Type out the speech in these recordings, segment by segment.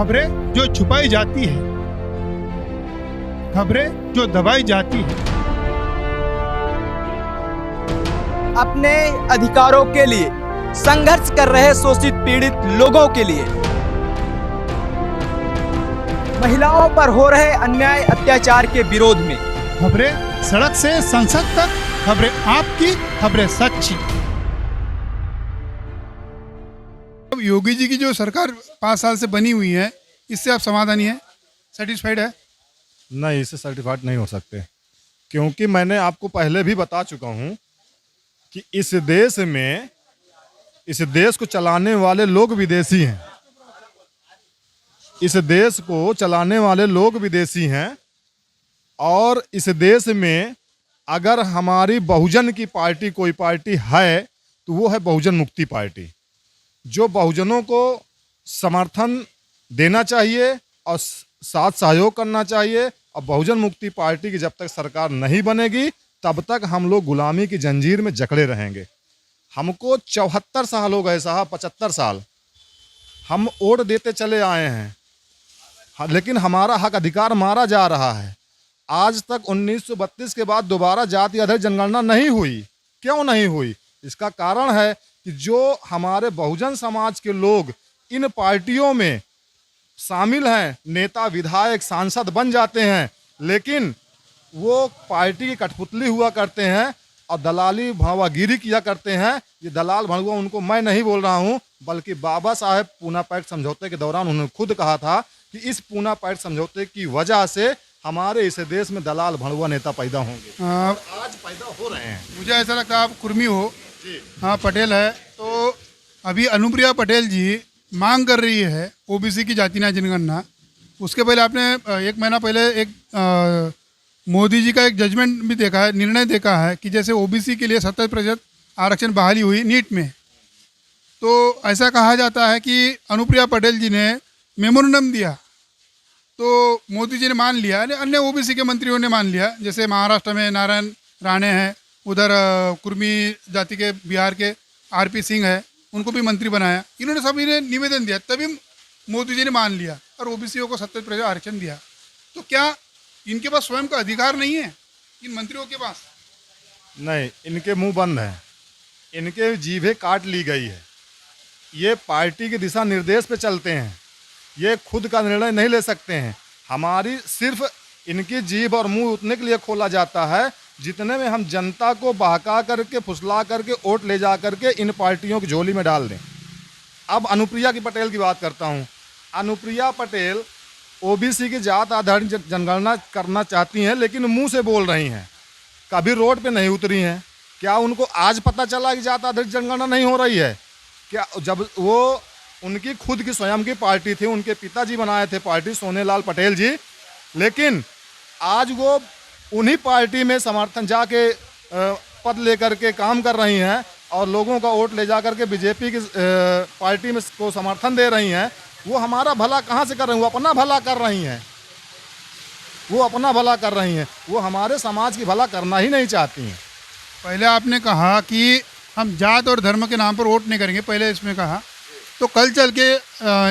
खबरें जो छुपाई जाती है, खबरें जो दबाई जाती है, अपने अधिकारों के लिए संघर्ष कर रहे शोषित पीड़ित लोगों के लिए, महिलाओं पर हो रहे अन्याय अत्याचार के विरोध में, खबरें सड़क से संसद तक, खबरें आपकी, खबरें सच्ची। अब योगी जी की जो सरकार 5 साल से बनी हुई है, इससे आप समाधानी है, सेटिस्फाइड है? नहीं, इससे सर्टिफाइड नहीं हो सकते, क्योंकि मैंने आपको पहले भी बता चुका हूं कि इस देश को चलाने वाले लोग विदेशी हैं। इस देश को चलाने वाले लोग विदेशी हैं और इस देश में अगर हमारी बहुजन की पार्टी कोई पार्टी है तो वो है बहुजन मुक्ति पार्टी, जो बहुजनों को समर्थन देना चाहिए और साथ सहयोग करना चाहिए। और बहुजन मुक्ति पार्टी की जब तक सरकार नहीं बनेगी तब तक हम लोग गुलामी की जंजीर में जकड़े रहेंगे। हमको 74 साल हो गए साहब, 75 साल हम वोट देते चले आए हैं, लेकिन हमारा हक अधिकार मारा जा रहा है। आज तक 1932 के बाद दोबारा जाति आधारित जनगणना नहीं हुई। क्यों नहीं हुई? इसका कारण है कि जो हमारे बहुजन समाज के लोग इन पार्टियों में शामिल हैं, नेता विधायक सांसद बन जाते हैं, लेकिन वो पार्टी की कठपुतली हुआ करते हैं और दलाली भावागिरी किया करते हैं। ये दलाल भड़ुआ उनको मैं नहीं बोल रहा हूँ, बल्कि बाबा साहेब पूना पैक्ट समझौते के दौरान उन्होंने खुद कहा था कि इस पूना पैक्ट समझौते की वजह से हमारे इस देश में दलाल भड़ुआ नेता पैदा होंगे। आज पैदा हो रहे हैं। मुझे ऐसा लगता है आप कुर्मी हो। हाँ, पटेल है। तो अभी अनुप्रिया पटेल जी मांग कर रही है ओबीसी की जाति न्याय जनगणना। उसके पहले आपने 1 महीना पहले एक मोदी जी का एक जजमेंट भी देखा है, निर्णय देखा है कि जैसे ओबीसी के लिए 70% आरक्षण बहाली हुई नीट में, तो ऐसा कहा जाता है कि अनुप्रिया पटेल जी ने मेमोरेंडम दिया तो मोदी जी ने मान लिया, अन्य ओबीसी के मंत्रियों ने मान लिया। जैसे महाराष्ट्र में नारायण राणे हैं, उधर कुर्मी जाति के बिहार के आरपी सिंह है, उनको भी मंत्री बनाया। इन्होंने सभी ने निवेदन दिया, तभी मोदी जी ने मान लिया और ओबीसीओ को 70% आरक्षण दिया। तो क्या इनके पास स्वयं का अधिकार नहीं है इन मंत्रियों के पास? नहीं, इनके मुंह बंद हैं, इनके जीभे काट ली गई है। ये पार्टी के दिशा निर्देश पे चलते हैं, ये खुद का निर्णय नहीं ले सकते हैं। हमारी सिर्फ इनकी जीभ और मुंह उतने के लिए खोला जाता है जितने में हम जनता को बहका करके, फुसला करके, वोट ले जा करके इन पार्टियों की झोली में डाल दें। अब अनुप्रिया की पटेल की बात करता हूँ। अनुप्रिया पटेल ओबीसी की जात आधारित जनगणना करना चाहती हैं, लेकिन मुंह से बोल रही हैं, कभी रोड पे नहीं उतरी हैं। क्या उनको आज पता चला कि जात आधारित जनगणना नहीं हो रही है? क्या जब वो उनकी खुद की स्वयं की पार्टी थी, उनके पिताजी बनाए थे पार्टी, सोनेलाल पटेल जी, लेकिन आज वो उन्हीं पार्टी में समर्थन जाके पद लेकर के काम कर रही हैं और लोगों का वोट ले जा करके बीजेपी की पार्टी में को समर्थन दे रही हैं। वो हमारा भला कहाँ से कर रही हैं? वो अपना भला कर रही हैं, वो अपना भला कर रही हैं, वो हमारे समाज की भला करना ही नहीं चाहती हैं। पहले आपने कहा कि हम जात और धर्म के नाम पर वोट नहीं करेंगे, पहले इसमें कहा। तो कल चल के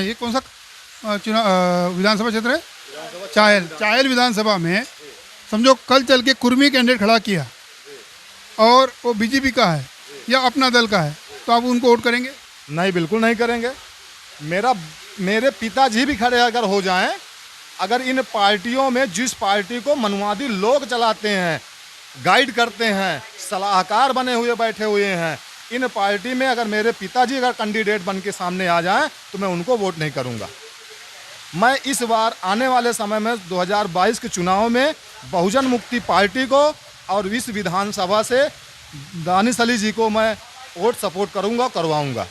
ये कौन सा चुनाव विधानसभा क्षेत्र है? चायल विधानसभा में समझो कल चल के कुर्मी कैंडिडेट खड़ा किया और वो बीजेपी का है या अपना दल का है, तो आप उनको वोट करेंगे? नहीं, बिल्कुल नहीं करेंगे। मेरे पिताजी भी खड़े अगर हो जाएं, अगर इन पार्टियों में जिस पार्टी को मनुवादी लोग चलाते हैं, गाइड करते हैं, सलाहकार बने हुए बैठे हुए हैं, इन पार्टी में अगर मेरे पिताजी अगर कैंडिडेट बन के सामने आ जाएं तो मैं उनको वोट नहीं करूंगा। मैं इस बार आने वाले समय में 2022 के चुनाव में बहुजन मुक्ति पार्टी को और इस विधानसभा से दानिश अली जी को मैं वोट सपोर्ट करूंगा, करवाऊंगा।